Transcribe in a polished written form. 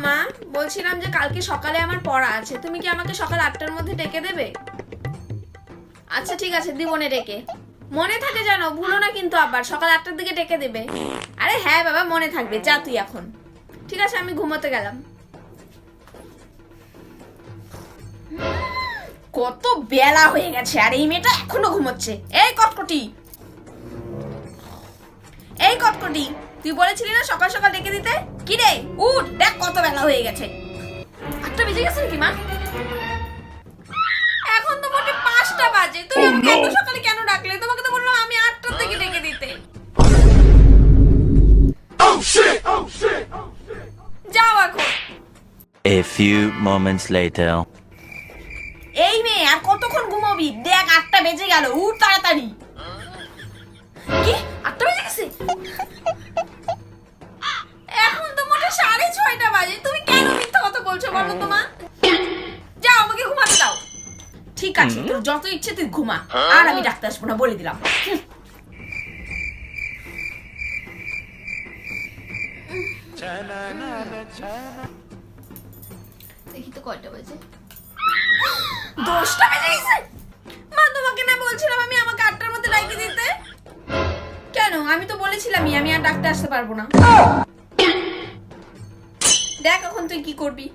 মা, বলছিলাম যে কালকে সকালে আমার পড়া আছে, তুমি কি আমাকে সকাল 8টার মধ্যে ডেকে দেবে? আচ্ছা ঠিক আছে, দিবনে ডেকে। মনে থাকে জানো, ভুলো না কিন্তু, আবার সকাল 8টার দিকে ডেকে দেবে। আরে হ্যাঁ বাবা, মনে থাকবে, যা তুই এখন। ঠিক আছে, আমি ঘুমোতে গেলাম। কত বেলা হয়ে গেছে আর এই মেয়েটা এখনো ঘুমোচ্ছে। এই কটকটি, এই কটকটি, তুই বলেছিলি না সকাল সকাল ডেকে দিতে? কি রে, উঠ, দেখ কত বেলা হয়ে গেছে। 8টা বেজে গেছে নাকি মা? এখন তো মোটে 5টা বাজে। তুই আমাকে এত সকালে কেন ডাকলে? তোমাকে তো বললাম আমি 8টার থেকে ডেকে দিতে। যাও এখন। A few moments later. এই মেয়ে আর কতক্ষণ ঘুমাবি? দেখ 8টা বেজে গেল, উঠ তাড়াতাড়ি। কি 8টা বেজে গেছে? এখন তো মোটে 6:30 বাজে। তুমি কেন মিথ্যা কথা বলছো বলো তো মা? যাও, আমাকে ঘুমাতে দাও। ঠিক আছে, তোর যত ইচ্ছে তুই ঘুমা, আর আমি ডাক্তার আসবো না, বলে দিলাম। দেখি তো কয়টা বাজে। 10টা বেজে গেছে। মা, তোমাকে না বলছিলাম আমি আমাকে 8টার মধ্যে ডাইকে দিতে? কেন, আমি তো বলেছিলামই আমি আর ডাক্তার আসতে পারবো না। দেখ এখন তুই কি করবি।